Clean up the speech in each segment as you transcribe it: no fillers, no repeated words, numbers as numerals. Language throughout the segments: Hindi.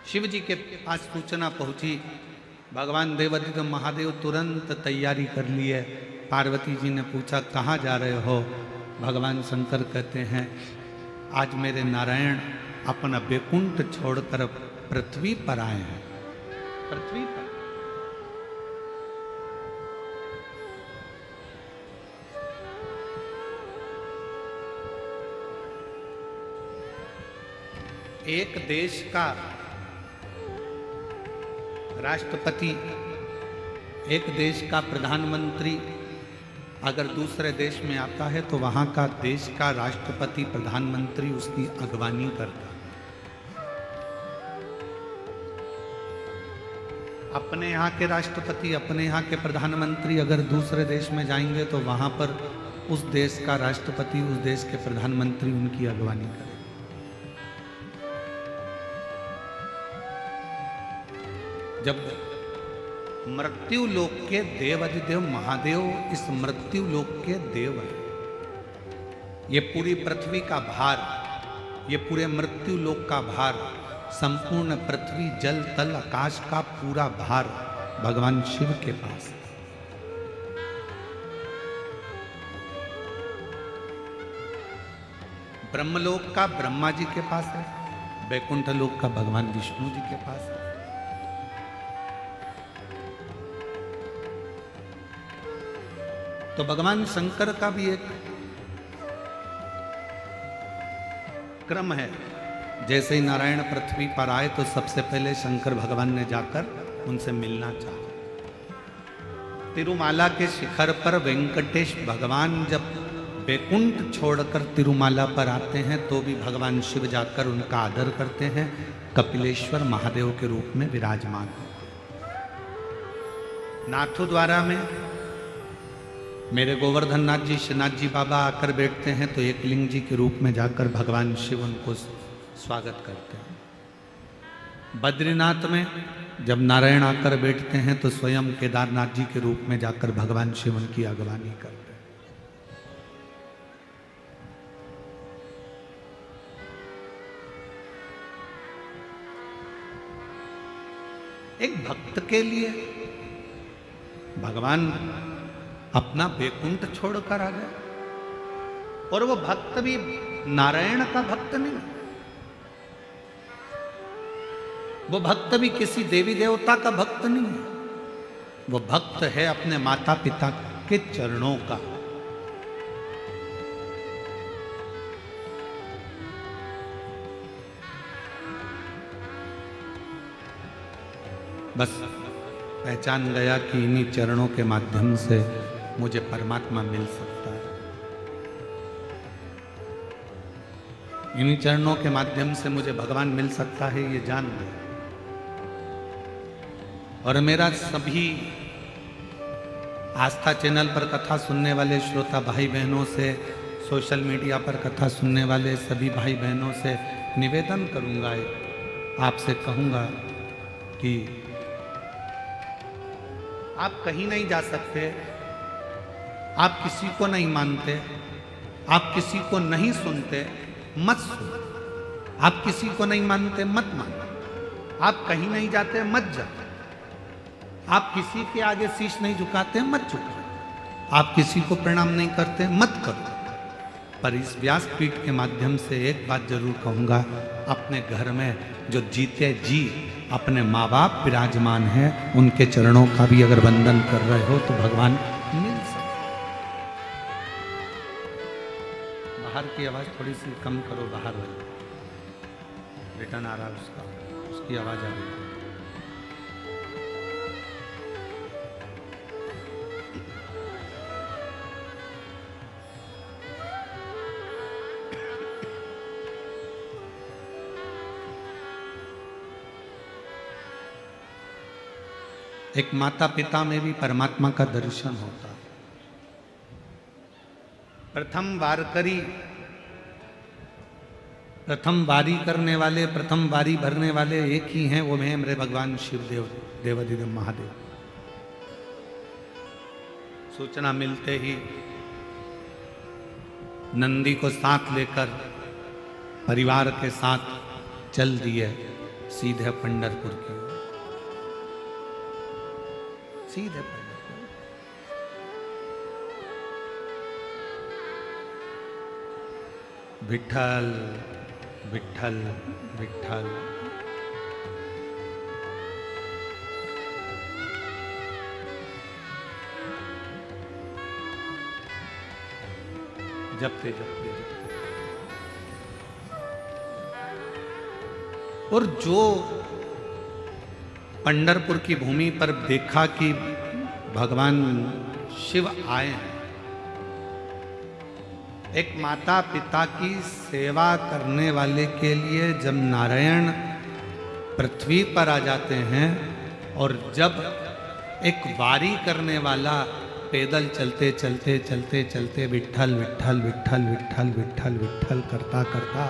शिव जी के पास सूचना पहुंची। भगवान देवादिदेव महादेव तुरंत तैयारी कर लिए। पार्वती जी ने पूछा कहाँ जा रहे हो? भगवान शंकर कहते हैं आज मेरे नारायण अपना वैकुंठ छोड़कर पृथ्वी पर आए हैं। पृथ्वी पर एक देश का राष्ट्रपति, एक देश का प्रधानमंत्री अगर दूसरे देश में आता है तो वहां का देश का राष्ट्रपति प्रधानमंत्री उसकी अगवानी करता है। अपने यहाँ के राष्ट्रपति, अपने यहाँ के प्रधानमंत्री अगर दूसरे देश में जाएंगे तो वहां पर उस देश का राष्ट्रपति, उस देश के प्रधानमंत्री उनकी अगवानी करें। जब मृत्यु लोक के देवादिदेव महादेव इस मृत्यु लोक के देव हैं, ये पूरी पृथ्वी का भार, ये पूरे मृत्यु लोक का भार, संपूर्ण पृथ्वी जल तल आकाश का पूरा भार भगवान शिव के पास है। ब्रह्मलोक का ब्रह्मा जी के पास है, वैकुंठ लोक का भगवान विष्णु जी के पास है। तो भगवान शंकर का भी एक क्रम है। जैसे ही नारायण पृथ्वी पर आए तो सबसे पहले शंकर भगवान ने जाकर उनसे मिलना चाहा। तिरुमाला के शिखर पर वेंकटेश भगवान जब वैकुंठ छोड़कर तिरुमाला पर आते हैं तो भी भगवान शिव जाकर उनका आदर करते हैं। कपिलेश्वर महादेव के रूप में विराजमान होते हैं। नाथद्वारा में मेरे गोवर्धन नाथ जी, श्रीनाथ जी बाबा आकर बैठते हैं तो एक लिंग जी के रूप में जाकर भगवान शिव उनको स्वागत करते हैं। बद्रीनाथ में जब नारायण आकर बैठते हैं तो स्वयं केदारनाथ जी के रूप में जाकर भगवान शिव उनकी अगवानी करते हैं। एक भक्त के लिए भगवान अपना वैकुंठ छोड़कर आ गए, और वो भक्त भी नारायण का भक्त नहीं, वो भक्त भी किसी देवी देवता का भक्त नहीं है, वो भक्त है अपने माता पिता के चरणों का। बस पहचान गया कि इन्हीं चरणों के माध्यम से मुझे परमात्मा मिल सकता है, इन्हीं चरणों के माध्यम से मुझे भगवान मिल सकता है, ये जान गया। और मेरा सभी आस्था चैनल पर कथा सुनने वाले श्रोता भाई बहनों से, सोशल मीडिया पर कथा सुनने वाले सभी भाई बहनों से निवेदन करूंगा, आपसे कहूंगा कि आप कहीं नहीं जा सकते, आप किसी को नहीं मानते, आप किसी को नहीं सुनते, मत सुनो। आप किसी को नहीं मानते, मत मानो। आप कहीं नहीं जाते, मत जाओ। आप किसी के आगे शीश नहीं झुकाते, मत झुकाओ। आप किसी को प्रणाम नहीं करते, मत करो। पर इस व्यासपीठ के माध्यम से एक बात जरूर कहूंगा, अपने घर में जो जीते जी अपने माँ बाप विराजमान हैं, उनके चरणों का भी अगर वंदन कर रहे हो तो भगवान मिल सकते। बाहर की आवाज थोड़ी सी कम करो, बाहर वाली रिटर्न आ रहा है उसका, उसकी आवाज आ रही है। एक माता पिता में भी परमात्मा का दर्शन होता है। प्रथम वारकरी, प्रथम बारी करने वाले, प्रथम बारी भरने वाले एक ही हैं, वो हैं मेरे भगवान शिवदेव, देवादिदेव महादेव। सूचना मिलते ही नंदी को साथ लेकर परिवार के साथ चल दिए सीधे पंढरपुर की ओर, सीधे पंढरपुर। विठल विठल विठल। जपते जपते जपते। और जो पंढरपुर की भूमि पर देखा कि भगवान शिव आए हैं, एक माता पिता की सेवा करने वाले के लिए जब नारायण पृथ्वी पर आ जाते हैं, और जब एक वारी करने वाला पैदल चलते चलते चलते चलते विठल विठल विठल विठल विठल विठल करता करता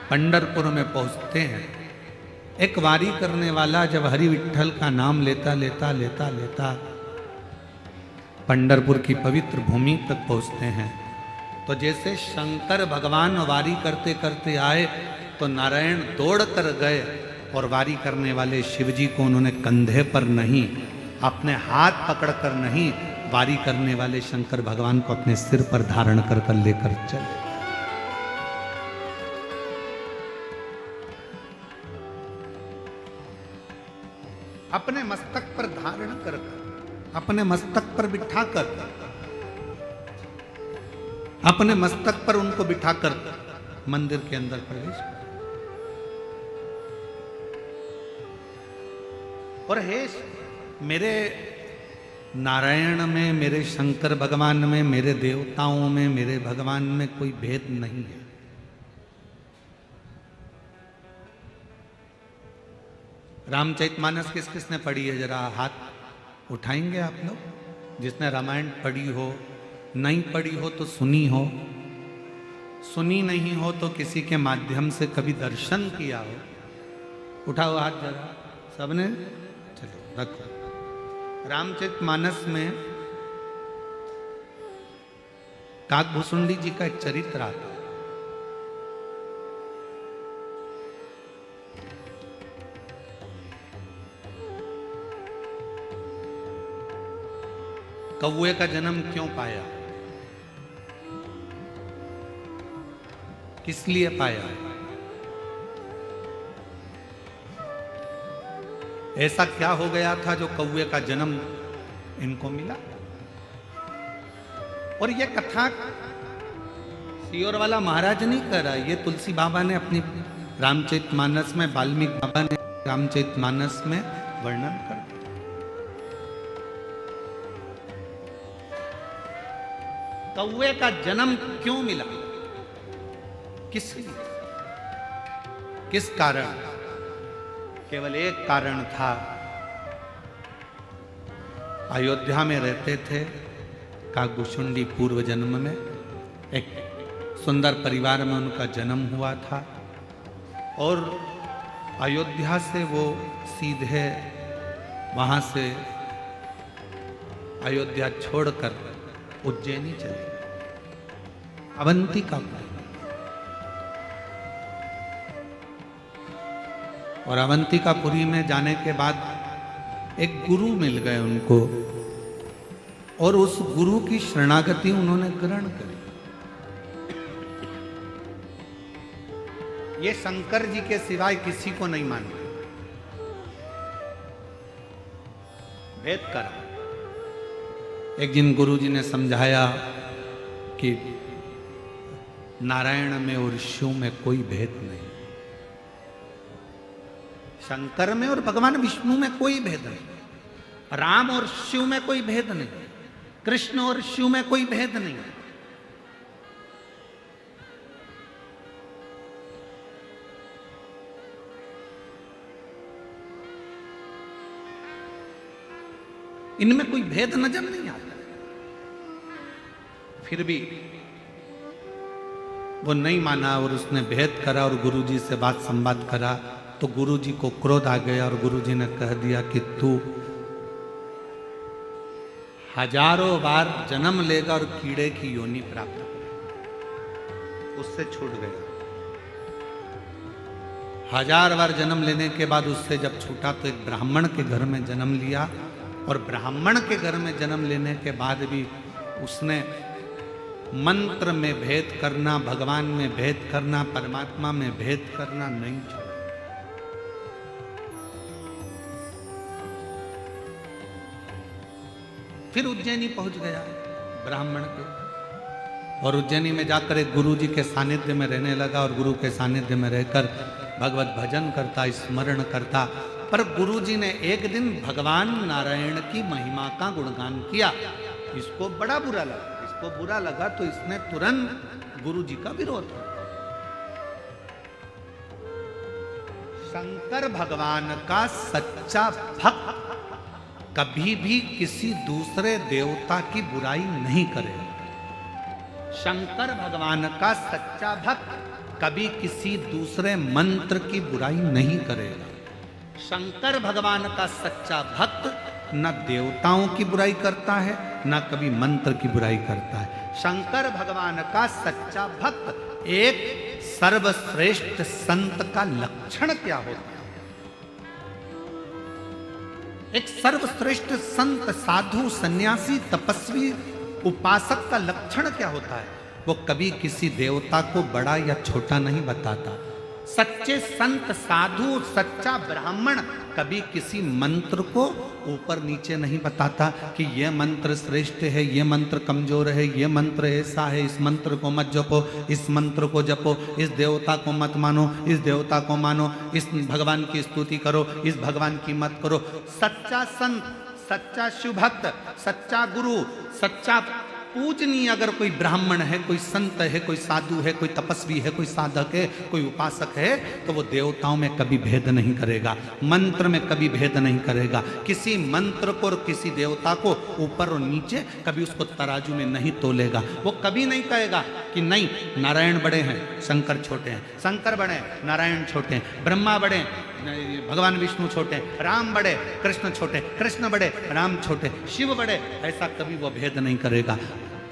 पंढरपुर में पहुंचते हैं, एक वारी करने वाला जब हरि विठल का नाम लेता लेता लेता लेता पंढरपुर की पवित्र भूमि तक पहुंचते हैं, तो जैसे शंकर भगवान वारी करते करते आए तो नारायण दौड़ कर गए और वारी करने वाले शिवजी को उन्होंने कंधे पर नहीं, अपने हाथ पकड़कर नहीं, वारी करने वाले शंकर भगवान को अपने सिर पर धारण कर कर लेकर चले। अपने मस्तक पर धारण कर, अपने मस्तक पर बिठाकर, अपने मस्तक पर उनको बिठाकर मंदिर के अंदर प्रवेश कर। और हे मेरे नारायण में, मेरे शंकर भगवान में, मेरे देवताओं में, मेरे भगवान में कोई भेद नहीं है। रामचरितमानस किस किसने पढ़ी है? जरा हाथ उठाएंगे आप लोग। जिसने रामायण पढ़ी हो, नहीं पढ़ी हो तो सुनी हो, सुनी नहीं हो तो किसी के माध्यम से कभी दर्शन किया हो, उठाओ हाथ जरा सबने। चलो रखो। रामचरितमानस में काकभूषुंडी जी का एक चरित्र आता है। कौए का जन्म क्यों पाया, किस लिए पाया, ऐसा क्या हो गया था जो कौए का जन्म इनको मिला। और ये कथा सियोर वाला महाराज नहीं कर रहा, ये तुलसी बाबा ने अपनी रामचरितमानस में, वाल्मीकि बाबा ने रामचरितमानस में वर्णन कर दिया। कौए का जन्म क्यों मिला, किस लिए, किस कारण? केवल एक कारण था। अयोध्या में रहते थे काकभूषुंडी, पूर्व जन्म में एक सुंदर परिवार में उनका जन्म हुआ था, और अयोध्या से वो सीधे वहां से अयोध्या छोड़कर उज्जैनी चले, अवंतिका। और अवंतिकापुरी में जाने के बाद एक गुरु मिल गए उनको, और उस गुरु की शरणागति उन्होंने ग्रहण करी। ये शंकर जी के सिवाय किसी को नहीं मानते, भेद करा। एक दिन गुरु जी ने समझाया कि नारायण में और शिव में कोई भेद नहीं, शंकर में और भगवान विष्णु में कोई भेद नहीं, राम और शिव में कोई भेद नहीं, कृष्ण और शिव में कोई भेद नहीं। इनमें कोई भेद नजर नहीं आता। फिर भी वो नहीं माना और उसने भेद करा और गुरुजी से बात संवाद करा, तो गुरुजी को क्रोध आ गया और गुरुजी ने कह दिया कि तू हजारों बार जन्म लेगा और कीड़े की योनि प्राप्त करेगा। उससे छूट गया। 1000 बार जन्म लेने के बाद उससे जब छूटा तो एक ब्राह्मण के घर में जन्म लिया, और ब्राह्मण के घर में जन्म लेने के बाद भी उसने मंत्र में भेद करना, भगवान में भेद करना, परमात्मा में भेद करना नहीं छोड़ा। फिर उज्जैनी पहुंच गया ब्राह्मण के, और उज्जैनी में जाकर एक गुरु जी के सानिध्य में रहने लगा, और गुरु के सानिध्य में रहकर भगवत भजन करता, स्मरण करता। पर गुरु जी ने एक दिन भगवान नारायण की महिमा का गुणगान किया। इसको बड़ा बुरा लगा, इसको बुरा लगा तो इसने तुरंत गुरु जी का विरोध किया। शंकर भगवान का सच्चा भक्त कभी भी किसी दूसरे देवता की बुराई नहीं करेगा। शंकर भगवान का सच्चा भक्त कभी किसी दूसरे मंत्र की बुराई नहीं करेगा। शंकर भगवान का सच्चा भक्त न देवताओं की बुराई करता है, न कभी मंत्र की बुराई करता है। शंकर भगवान का सच्चा भक्त एक सर्वश्रेष्ठ संत का लक्षण क्या होता है? एक सर्वश्रेष्ठ संत, साधु, सन्यासी, तपस्वी, उपासक का लक्षण क्या होता है? वो कभी किसी देवता को बड़ा या छोटा नहीं बताता। सच्चे संत, साधु, सच्चा ब्राह्मण कभी किसी मंत्र को ऊपर नीचे नहीं बताता कि यह मंत्र श्रेष्ठ है, यह मंत्र कमजोर है, यह मंत्र ऐसा है, इस मंत्र को मत जपो, इस मंत्र को जपो, इस देवता को मत मानो, इस देवता को मानो, इस भगवान की स्तुति करो, इस भगवान की मत करो। सच्चा संत, सच्चा शिव भक्त, सच्चा गुरु, सच्चा पूजनीय अगर कोई ब्राह्मण है, कोई संत है, कोई साधु है, कोई तपस्वी है, कोई साधक है, कोई उपासक है, तो वो देवताओं में कभी भेद नहीं करेगा, मंत्र में कभी भेद नहीं करेगा। किसी मंत्र को और किसी देवता को ऊपर और नीचे कभी उसको तराजू में नहीं तोलेगा। वो कभी नहीं कहेगा कि नहीं नारायण बड़े हैं, शंकर छोटे हैं, शंकर बड़े हैं, नारायण छोटे हैं, ब्रह्मा बड़े हैं, भगवान विष्णु छोटे, राम बड़े, कृष्ण छोटे, कृष्ण बड़े, राम छोटे, शिव बड़े, ऐसा कभी वो भेद नहीं करेगा।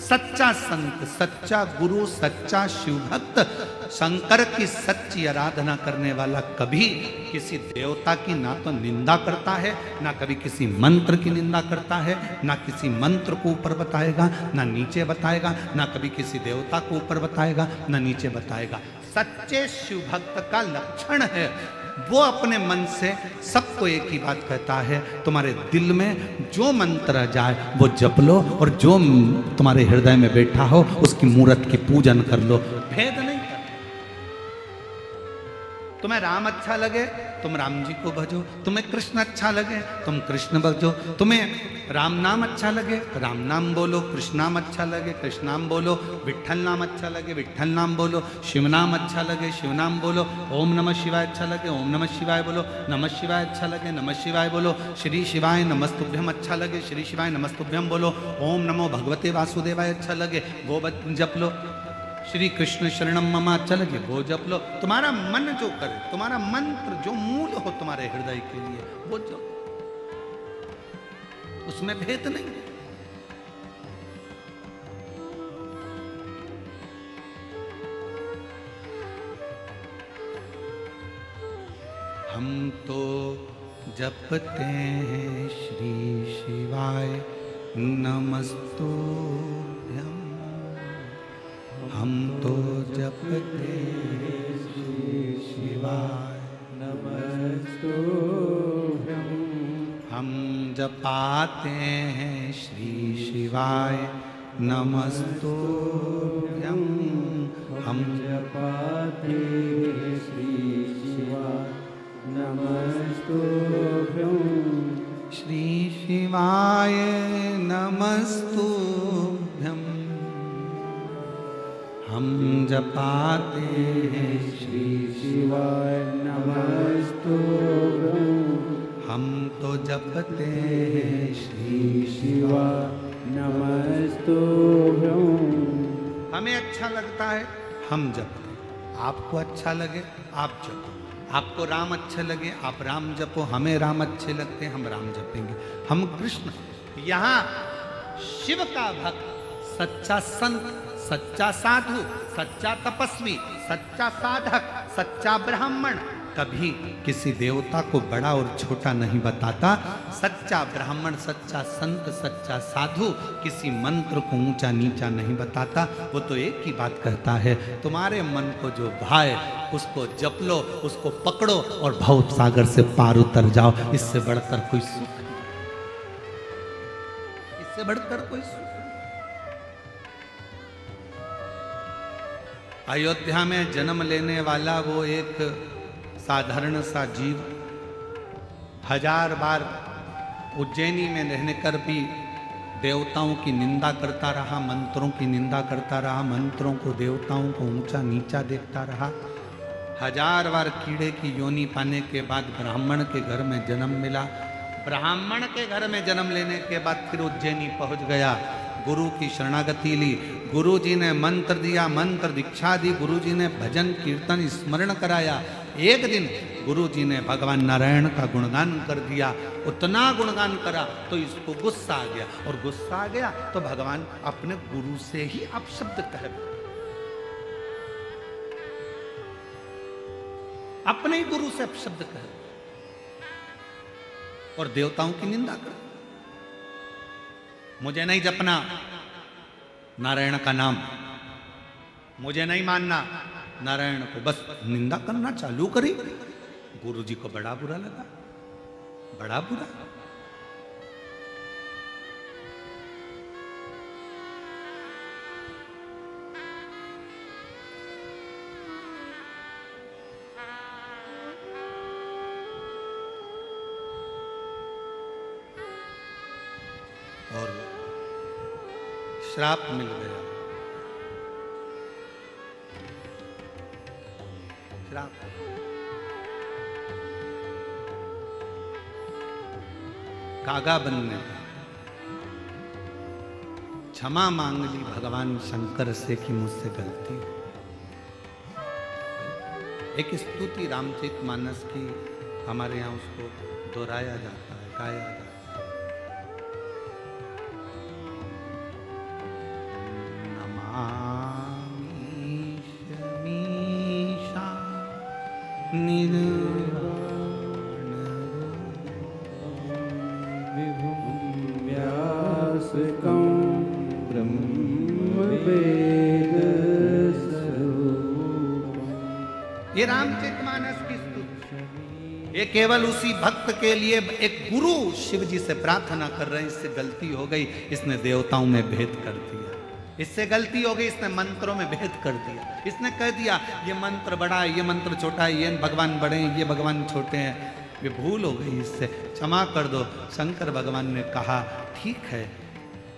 सच्चा संत, सच्चा गुरु, सच्चा शिव भक्त, शंकर की सच्ची आराधना करने वाला कभी किसी देवता की ना तो निंदा करता है, ना कभी किसी मंत्र की निंदा करता है, ना किसी मंत्र को ऊपर बताएगा, ना नीचे बताएगा, ना कभी किसी देवता को ऊपर बताएगा, ना नीचे बताएगा। सच्चे शिव भक्त का लक्षण है वो अपने मन से सबको एक ही बात कहता है, तुम्हारे दिल में जो मंत्र आ जाए वो जप लो, और जो तुम्हारे हृदय में बैठा हो उसकी मूर्त की पूजन कर लो। भेद नहीं कर। तुम्हें राम अच्छा लगे तुम राम जी को भजो, तुम्हें कृष्ण अच्छा लगे तुम कृष्ण भजो, तुम्हें राम नाम अच्छा लगे राम नाम बोलो, कृष्ण नाम अच्छा लगे कृष्ण नाम बोलो, विठ्ठल नाम अच्छा लगे विठ्ठल नाम बोलो, शिव नाम अच्छा लगे शिव नाम बोलो, ओम नमः शिवाय अच्छा लगे ओम नमः शिवाय बोलो, नमः शिवाय अच्छा लगे नमः शिवाय बोलो, श्री शिवाय नमस्तुभ्यम अच्छा लगे श्री शिवाय नमस्तुभ्यम बोलो, ओम नमो भगवते वासुदेवाय अच्छा लगे वो जप लो, श्री कृष्ण शरणम मम अच्छा लगे वो जप लो। तुम्हारा मन जो करे, तुम्हारा मंत्र जो मूल हो तुम्हारे हृदय के लिए वो जो, उसमें भेद नहीं। हम तो जपते हैं श्री शिवाय नमस्तुभ्यम, हम तो जपते हैं श्री शिवाय नमस्तुभ्यम, हम जपाते हैं श्री शिवाय नमस्तुभ्यम, हम जपाते हैं श्री शिवाय नमस्तुभ्यम, श्री शिवाय नमस्तुभ्यम, हम जपाते हैं श्री शिवाय नमस्तुभ्यम, हम तो जपते हैं श्री शिवाय नमस्तुभ्यम। हमें अच्छा लगता है हम जपते, आपको अच्छा लगे आप जपो, आपको राम अच्छे लगे आप राम जपो, हमें राम अच्छे लगते हैं हम राम जपेंगे, हम कृष्ण। यहाँ शिव का भक्त, सच्चा संत, सच्चा साधु, सच्चा तपस्वी, सच्चा साधक, सच्चा ब्राह्मण कभी किसी देवता को बड़ा और छोटा नहीं बताता। सच्चा ब्राह्मण, सच्चा संत, सच्चा साधु किसी मंत्र को ऊंचा नीचा नहीं बताता। वो तो एक ही बात कहता है, तुम्हारे मन को जो भाए उसको जप लो, उसको पकड़ो और भव सागर से पार उतर जाओ। इससे बढ़कर कोई सुख नहीं, इससे बढ़कर कोई सुख। अयोध्या में जन्म लेने वाला वो एक साधारण सा जीव 1000 बार उज्जैनी में रहने कर भी देवताओं की निंदा करता रहा, मंत्रों की निंदा करता रहा, मंत्रों को, देवताओं को ऊंचा नीचा देखता रहा। 1000 बार कीड़े की योनि पाने के बाद ब्राह्मण के घर में जन्म मिला। ब्राह्मण के घर में जन्म लेने के बाद फिर उज्जैनी पहुंच गया, गुरु की शरणागति ली, गुरु जी ने मंत्र दिया, मंत्र दीक्षा दी, गुरु जी ने भजन कीर्तन स्मरण कराया। एक दिन गुरु जी ने भगवान नारायण का गुणगान कर दिया। उतना गुणगान करा तो इसको गुस्सा आ गया, और गुस्सा आ गया तो भगवान अपने गुरु से ही अपशब्द कह, अपने ही गुरु से अपशब्द कह और देवताओं की निंदा कर। मुझे नहीं जपना नारायण का नाम, मुझे नहीं मानना नारायण को, बस निंदा करना चालू करी। गुरु जी को बड़ा बुरा लगा, बड़ा बुरा। और श्राप मिल गया, श्राप। कागा बनने का। क्षमा मांग ली भगवान शंकर से कि मुझसे गलती हो। एक स्तुति रामचरितमानस की हमारे यहाँ उसको दोहराया जाता है, गाया जाता है। ये रामचरितमानस की स्तुति, ये केवल उसी भक्त के लिए एक गुरु शिव जी से प्रार्थना कर रहे हैं, इससे गलती हो गई, इसने देवताओं में भेद कर दिया, इससे गलती हो गई, इसने मंत्रों में भेद कर दिया, इसने कह दिया ये मंत्र बड़ा है, ये मंत्र छोटा है, ये भगवान बड़े हैं, ये भगवान छोटे हैं। ये भूल हो गई, इससे क्षमा कर दो। शंकर भगवान ने कहा ठीक है,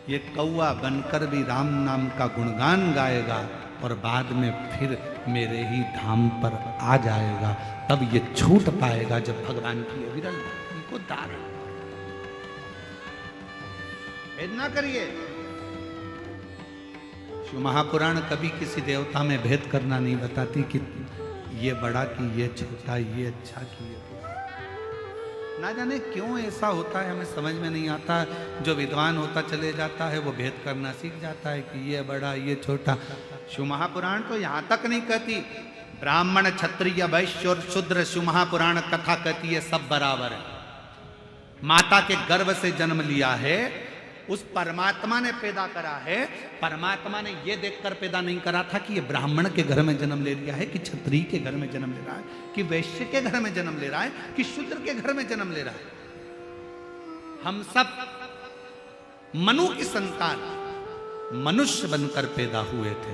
ये कौआ बनकर भी राम नाम का गुणगान गाएगा और बाद में फिर मेरे ही धाम पर आ जाएगा, तब ये छूट पाएगा जब भगवान की अविरल भक्ति को धारण। भेद ना करिए। शिव महापुराण कभी किसी देवता में भेद करना नहीं बताती कि ये बड़ा कि ये छोटा, ये अच्छा कि ये बुरा। ना जाने क्यों ऐसा होता है, हमें समझ में नहीं आता। जो विद्वान होता चले जाता है वो भेद करना सीख जाता है कि ये बड़ा ये छोटा। शिव महापुराण तो यहाँ तक नहीं कहती ब्राह्मण क्षत्रिय वैश्य और शूद्र, शिव महापुराण कथा कहती है सब बराबर है। माता के गर्भ से जन्म लिया है, उस परमात्मा ने पैदा करा है। परमात्मा ने यह देखकर पैदा नहीं करा था कि ये ब्राह्मण के घर में जन्म ले लिया है, कि क्षत्रिय के घर में जन्म ले रहा है, कि वैश्य के घर में जन्म ले रहा है, कि शूद्र के घर में जन्म ले रहा है। हम सब मनु की संतान मनुष्य बनकर पैदा हुए थे।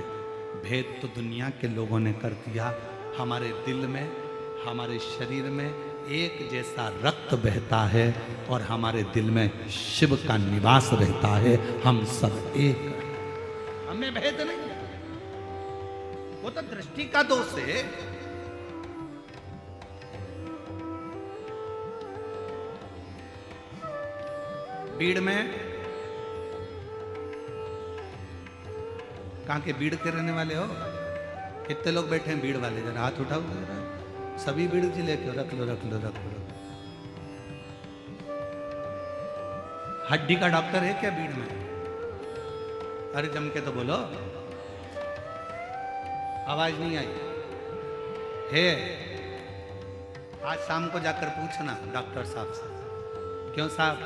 भेद तो दुनिया के लोगों ने कर दिया। हमारे दिल में, हमारे शरीर में एक जैसा रक्त बहता है और हमारे दिल में शिव का निवास रहता है। हम सब एक हैं, हमें भेद नहीं है। वो तो दृष्टि का दोष है। बीड़ में, कहां के बीड़ के रहने वाले हो? कितने लोग बैठे हैं बीड़ वाले? जरा हाथ उठाओ जरा। सभी बीड़ जी लेके रख लो रख लो रख लो। हड्डी का डॉक्टर है क्या बीड़ में? अरे जम के तो बोलो, आवाज नहीं आई है। आज शाम को जाकर पूछना डॉक्टर साहब से, क्यों साहब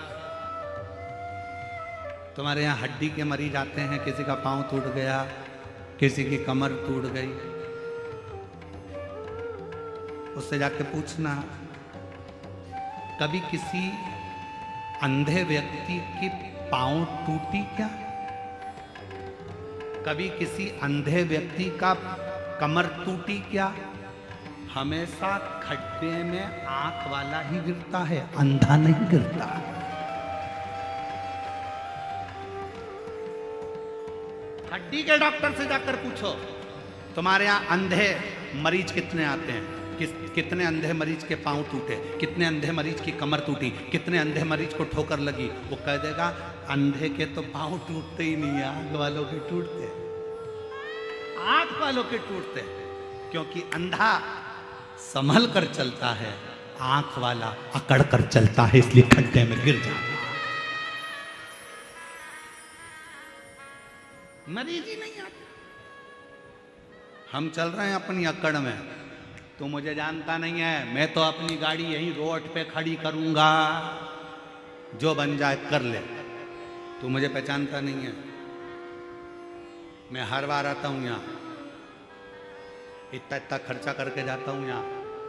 तुम्हारे यहाँ हड्डी के मरीज आते हैं, किसी का पांव टूट गया, किसी की कमर टूट गई, उससे जाके पूछना कभी किसी अंधे व्यक्ति की पांव टूटी क्या? कभी किसी अंधे व्यक्ति का कमर टूटी क्या? हमेशा खड्डे में आंख वाला ही गिरता है, अंधा नहीं गिरता। हड्डी के डॉक्टर से जाकर पूछो तुम्हारे यहाँ अंधे मरीज कितने आते हैं, कितने अंधे मरीज के पांव टूटे, कितने अंधे मरीज की कमर टूटी, कितने अंधे मरीज को ठोकर लगी। वो कह देगा अंधे के तो पांव टूटते ही नहीं है, आंख वालों के टूटते, आंख वालों के टूटते, क्योंकि अंधा संभल कर चलता है, आंख वाला अकड़ कर चलता है, इसलिए खड्डे में गिर जाता है। मरीज ही नहीं आते। हम चल रहे हैं अपनी अकड़ में, तू मुझे जानता नहीं है, मैं तो अपनी गाड़ी यहीं रोड पे खड़ी करूंगा, जो बन जाए कर ले। तू मुझे पहचानता नहीं है, मैं हर बार आता हूं यहाँ, इतना इतना खर्चा करके जाता हूँ यहाँ,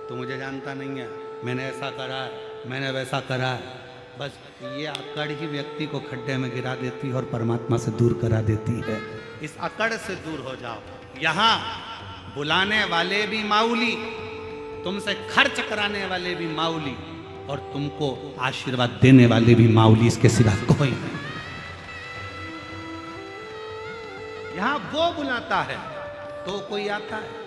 तो मुझे जानता नहीं है, मैंने ऐसा करा है, मैंने वैसा करा है। बस ये अकड़ ही व्यक्ति को खड्डे में गिरा देती है और परमात्मा से दूर करा देती है। इस अकड़ से दूर हो जाओ। यहाँ बुलाने वाले भी माऊली, तुमसे खर्च कराने वाले भी माऊली, और तुमको आशीर्वाद देने वाले भी माऊली, इसके सिवा कोई नहीं। यहाँ वो बुलाता है तो कोई आता है।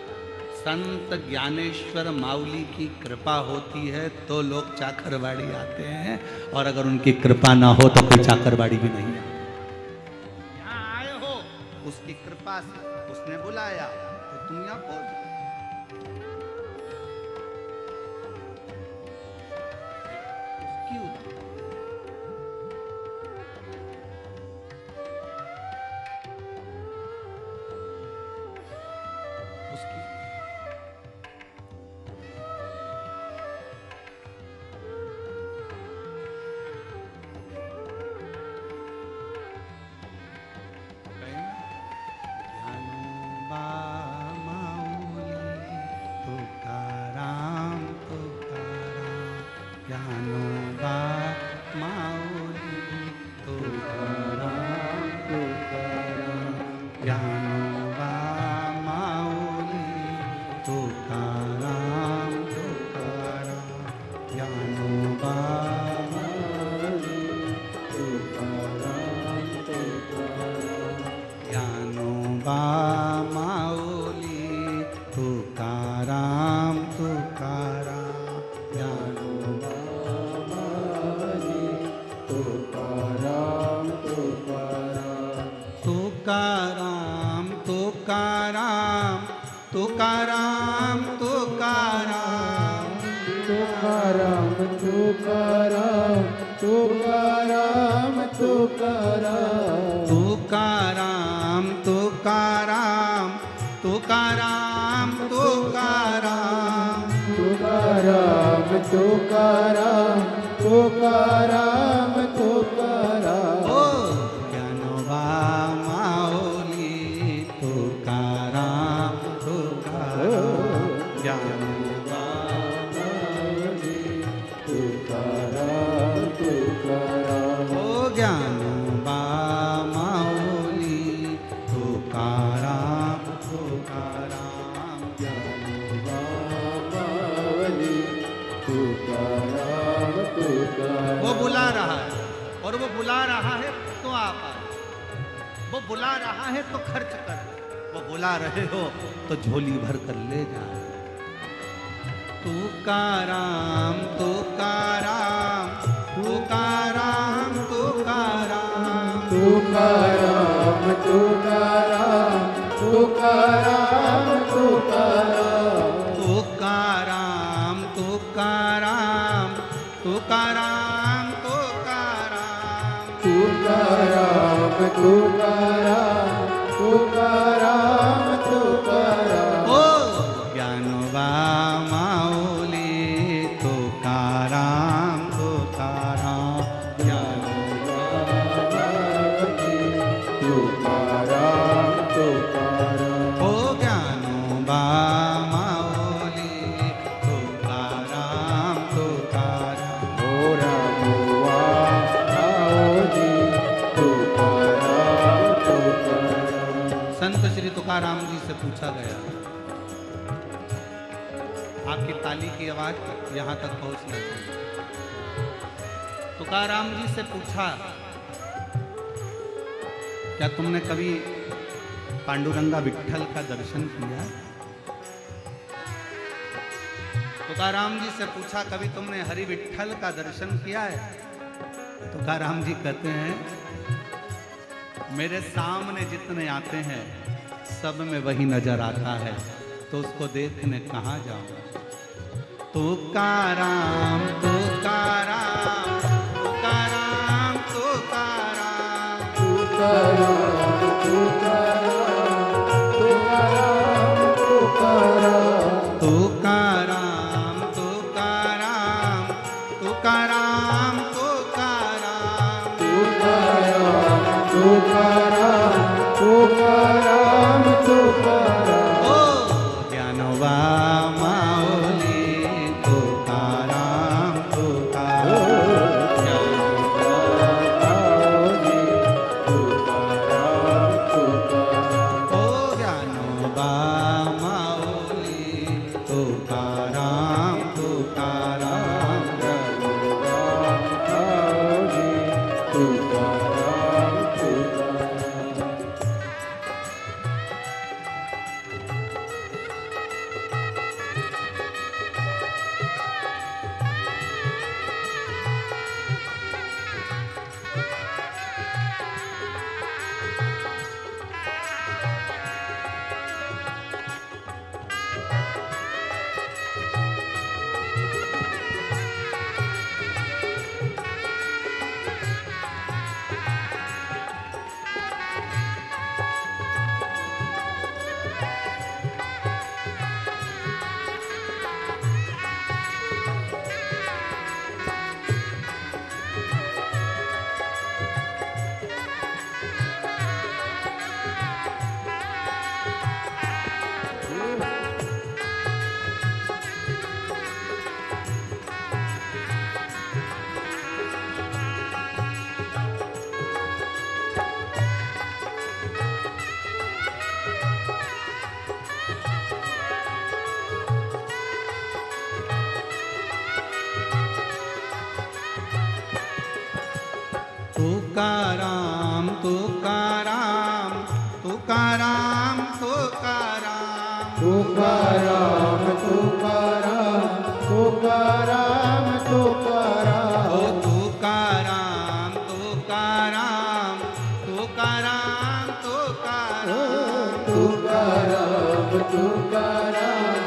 संत ज्ञानेश्वर माऊली की कृपा होती है तो लोग चाकरवाड़ी आते हैं, और अगर उनकी कृपा ना हो तो कोई चाकरवाड़ी भी नहीं है। यहाँ आए हो उसकी कृपा से, उसने बुलाया तो तुम यहाँ पहुंच। वो बुला रहा है, और वो बुला रहा है तो आप आए, वो बुला रहा है तो खर्च कर, वो बुला रहे हो तो झोली भर कर ले जा। तू का राम, तू का राम, तू का राम, तू का राम, तू का राम, तू का राम, तू का राम, तू का राम, तू का राम, तू का राम, तू का राम, तू का राम, तू का राम, तू का राम, तू का राम, तू का राम। ओ ज्ञानोबा माऊली तुकाराम जी से पूछा गया। आपकी ताली की आवाज यहां तक पहुंचना चाहिए। तुकाराम जी से पूछा, क्या तुमने कभी पांडुरंगा विट्ठल का दर्शन किया? तुकाराम जी से पूछा, कभी तुमने हरि विट्ठल का दर्शन किया है? तुकाराम जी कहते हैं, मेरे सामने जितने आते हैं सब में वही नजर आता है, तो उसको देखने कहाँ जाऊं? तुकाराम तुकाराम तुकाराम तुकाराम तुकाराम तुकाराम तुकाराम तुकाराम तुकाराम तुकाराम तुकाराम तुकाराम तुकाराम तुकाराम ओ ज्ञानोबा माऊली तुकाराम तुकाराम ओ ज्ञानोबा माऊली तुकाराम तुकाराम तुकाराम तुकाराम तुकाराम तुकाराम तुकाराम तुकाराम तुकाराम तुकाराम ओ तुकाराम तुकाराम तुकाराम तुकाराम तुकाराम तुकाराम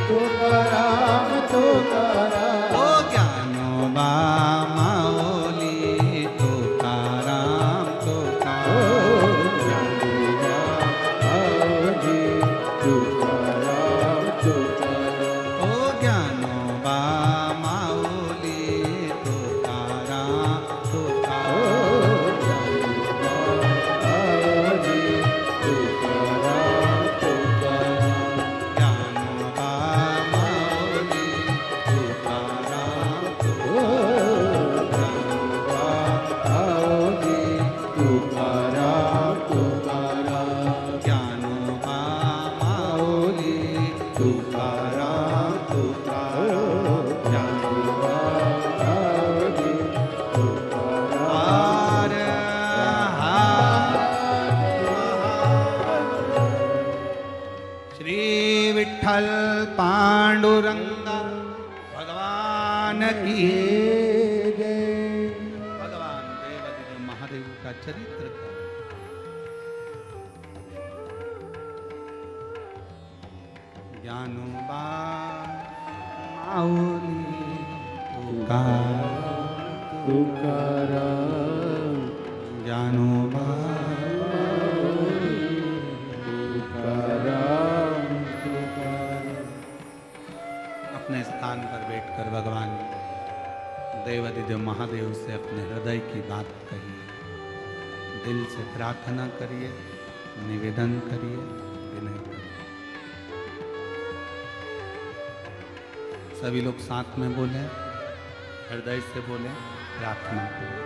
तुकाराम तुकाराम ओ ज्ञानोबा माऊली तुकाराम तुकाराम ओ ज्ञानोबा माऊली तुकाराम ज्ञानोबा माऊली तुकाराम ज्ञानोबा माऊली तुकाराम तुकाराम हर श्री विठ्ठल पांडुरंगा भगवान की भगवान देवादिदेव महादेव का चरित्र का ज्ञानोबा माऊली तुकाराम ज्ञानोबा तुकाराम अपने स्थान पर बैठकर भगवान देवादिदेव महादेव से अपने हृदय की बात कहिए, दिल से प्रार्थना करिए, निवेदन करिए, विनय करिए। सभी लोग साथ में बोले, हृदय से बोले, प्रार्थना करें।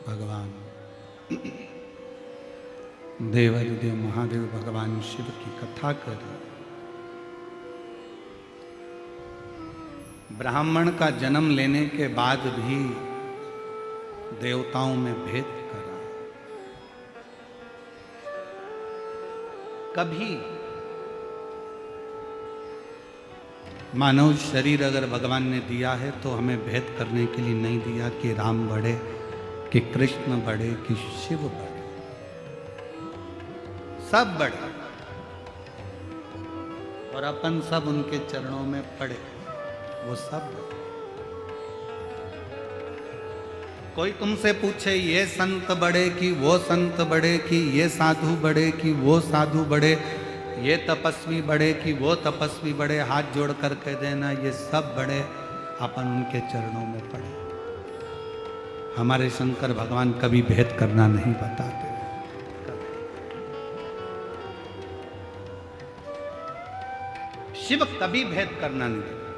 भगवान देवाधिदेव महादेव भगवान शिव की कथा करें। ब्राह्मण का जन्म लेने के बाद भी देवताओं में भेद करा। कभी मानव शरीर अगर भगवान ने दिया है तो हमें भेद करने के लिए नहीं दिया कि राम बड़े कि कृष्ण बड़े कि शिव बड़े, सब बड़े और अपन सब उनके चरणों में पड़े, वो सब बड़े। कोई तुमसे पूछे ये संत बड़े कि वो संत बड़े, कि ये साधु बड़े कि वो साधु बड़े, ये तपस्वी बड़े कि वो तपस्वी बड़े, हाथ जोड़ कर कह देना ये सब बड़े, अपन उनके चरणों में पड़े। हमारे शंकर भगवान कभी भेद करना नहीं बताते। शिव कभी भेद करना नहीं देते।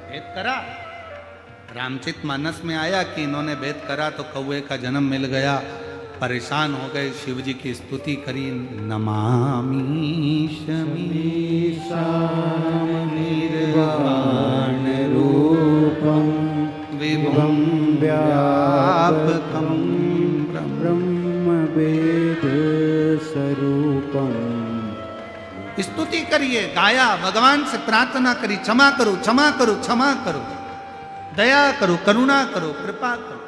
भेद करा रामचित मानस में आया कि इन्होंने भेद करा तो कौए का जन्म मिल गया, परेशान हो गए, शिव जी की स्तुति करी, नमामि शमीशान निर्वाण रूपम विभुम व्यापकं ब्रह्मवेद स्वरूपम। स्तुति करिए, गाया, भगवान से प्रार्थना करी, क्षमा करो क्षमा करो क्षमा करो, दया करो, करुणा करो, कृपा करो,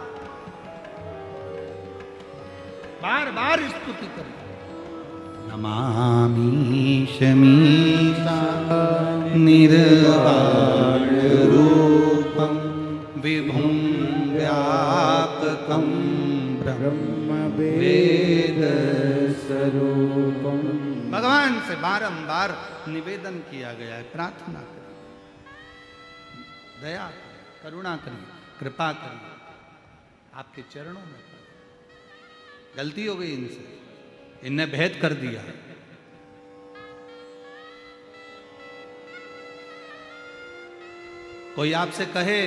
बार बार स्तुति करो। नमामि शमीशान निर्वाण रूपम विभुम व्यापकं ब्रह्मवेद स्वरूपम। भगवान से बारंबार निवेदन किया गया है, प्रार्थना करिए, दया करिए, करुणा करिए, कृपा करिए, आपके चरणों में पड़े। गलती हो गई इनसे, इनने भेद कर दिया। कोई आपसे कहे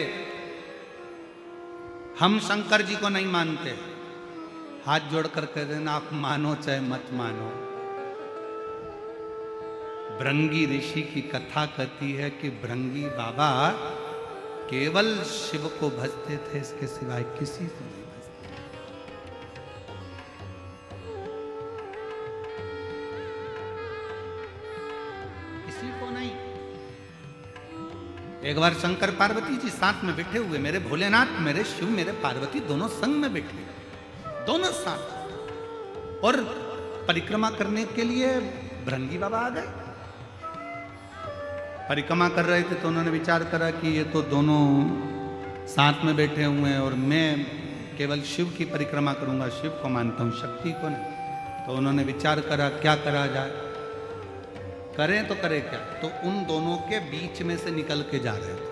हम शंकर जी को नहीं मानते, हाथ जोड़कर कह देना आप मानो चाहे मत मानो, भृंगी ऋषि की कथा कहती है कि भृंगी बाबा केवल शिव को भजते थे, इसके सिवाय किसी को नहीं भजते। किसी को नहीं। एक बार शंकर पार्वती जी साथ में बैठे हुए, मेरे भोलेनाथ, मेरे शिव, मेरे पार्वती दोनों संग में बैठे, दोनों साथ, और परिक्रमा करने के लिए भृंगी बाबा आ गए। परिक्रमा कर रहे थे तो उन्होंने विचार करा कि ये तो दोनों साथ में बैठे हुए हैं और मैं केवल शिव की परिक्रमा करूंगा, शिव को मानता हूं, शक्ति को नहीं। तो उन्होंने विचार करा क्या करा जाए, करें तो करें क्या। तो उन दोनों के बीच में से निकल के जा रहे थे।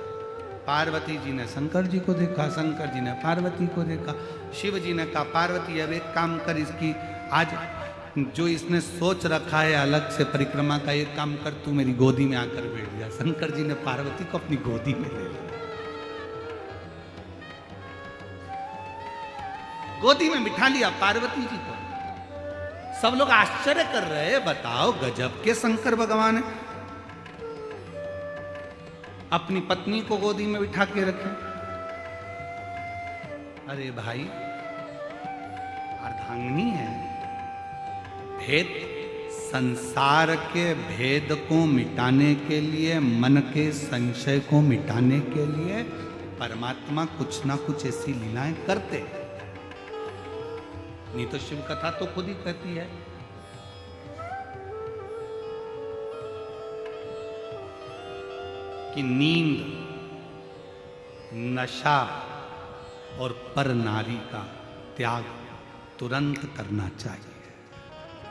पार्वती जी ने शंकर जी को देखा, शंकर जी ने पार्वती को देखा, शिव जी ने कहा पार्वती अब एक काम कर, इसकी आज जो इसने सोच रखा है अलग से परिक्रमा का, एक काम कर, तू मेरी गोदी में आकर बैठ जा। शंकर जी ने पार्वती को अपनी गोदी में ले लिया, गोदी में बिठा लिया पार्वती जी को। सब लोग आश्चर्य कर रहे हैं, बताओ गजब के शंकर भगवान है, अपनी पत्नी को गोदी में बिठा के रखे। अरे भाई अर्धांगिनी है, भेद, संसार के भेद को मिटाने के लिए, मन के संशय को मिटाने के लिए परमात्मा कुछ ना कुछ ऐसी लीलाएं करते। नहीं तो शिव कथा तो खुद ही कहती है कि नींद, नशा और पर नारी का त्याग तुरंत करना चाहिए,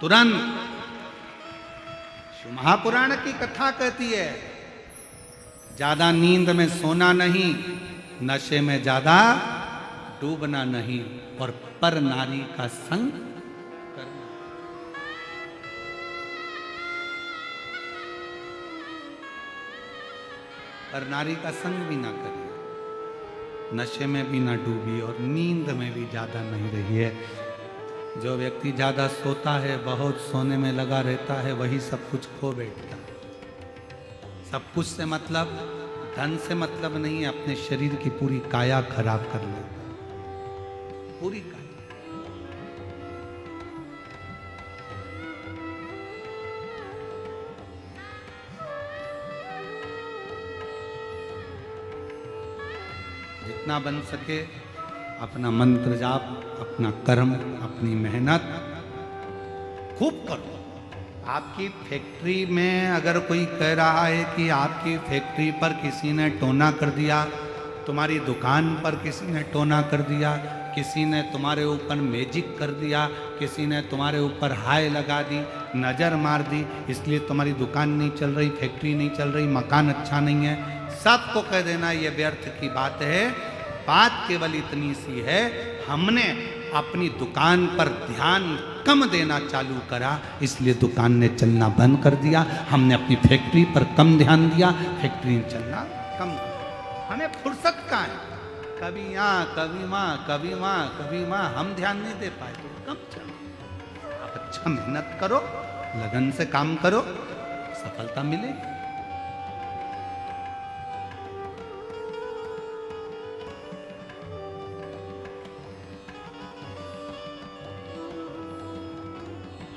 तुरंत। शिव महापुराण की कथा कहती है ज्यादा नींद में सोना नहीं, नशे में ज्यादा डूबना नहीं, और पर नारी का संग करना। पर नारी का संग भी ना करिए, नशे में भी ना डूबी और नींद में भी ज्यादा नहीं रहिए। जो व्यक्ति ज्यादा सोता है, बहुत सोने में लगा रहता है, वही सब कुछ खो बैठता है। सब कुछ से मतलब, धन से मतलब नहीं है, अपने शरीर की पूरी काया खराब कर लेता है, पूरी काया। जितना बन सके अपना मंत्र जाप, अपना कर्म, अपनी मेहनत खूब करो। आपकी फैक्ट्री में अगर कोई कह रहा है कि आपकी फैक्ट्री पर किसी ने टोना कर दिया, तुम्हारी दुकान पर किसी ने टोना कर दिया, किसी ने तुम्हारे ऊपर मैजिक कर दिया, किसी ने तुम्हारे ऊपर हाय लगा दी, नज़र मार दी, इसलिए तुम्हारी दुकान नहीं चल रही, फैक्ट्री नहीं चल रही, मकान अच्छा नहीं है, सबको कह देना ये व्यर्थ की बात है। बात केवल इतनी सी है, हमने अपनी दुकान पर ध्यान कम देना चालू करा, इसलिए दुकान ने चलना बंद कर दिया। हमने अपनी फैक्ट्री पर कम ध्यान दिया, फैक्ट्री ने चलना कम। हमें फुर्सत कहाँ है, कभी यहाँ कभी वहाँ, कभी वहाँ कभी वहाँ, हम ध्यान नहीं दे पाए तो कम चलो। आप अच्छा मेहनत करो, लगन से काम करो, सफलता मिलेगी।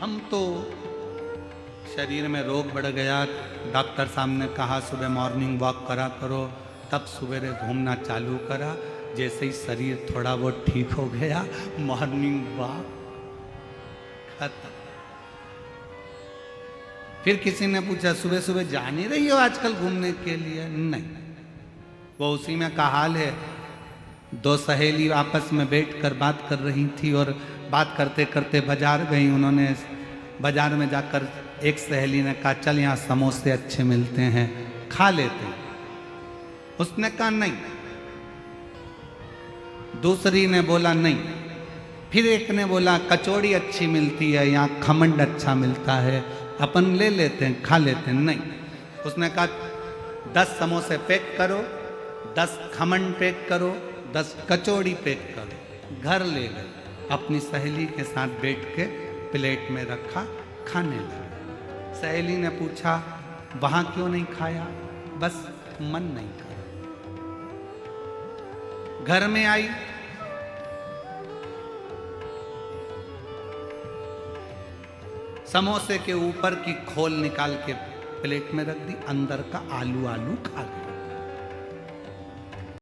हम तो शरीर में रोग बढ़ गया, डॉक्टर साहब ने कहा सुबह मॉर्निंग वॉक करा करो, तब सवेरे घूमना चालू करा। जैसे ही शरीर थोड़ा बहुत ठीक हो गया, मॉर्निंग वॉक खत्म। फिर किसी ने पूछा सुबह सुबह जा नहीं रही हो आजकल घूमने के लिए? नहीं, वो उसी में का हाल है। दो सहेली आपस में बैठकर बात कर रही थी और बात करते करते बाजार गई। उन्होंने बाजार में जाकर एक सहेली ने कहा चल यहाँ समोसे अच्छे मिलते हैं, खा लेते हैं। उसने कहा नहीं, दूसरी ने बोला नहीं, फिर एक ने बोला कचौड़ी अच्छी मिलती है, यहाँ खमंड अच्छा मिलता है, अपन ले लेते हैं, खा लेते हैं। नहीं, उसने कहा 10 समोसे पैक करो, 10 खमंड पैक करो, 10 कचौड़ी पैक करो। घर ले गए, अपनी सहेली के साथ बैठ के प्लेट में रखा, खाने लगे। सहेली ने पूछा वहां क्यों नहीं खाया? बस मन नहीं कर। घर में आई, समोसे के ऊपर की खोल निकाल के प्लेट में रख दी, अंदर का आलू आलू खा गई।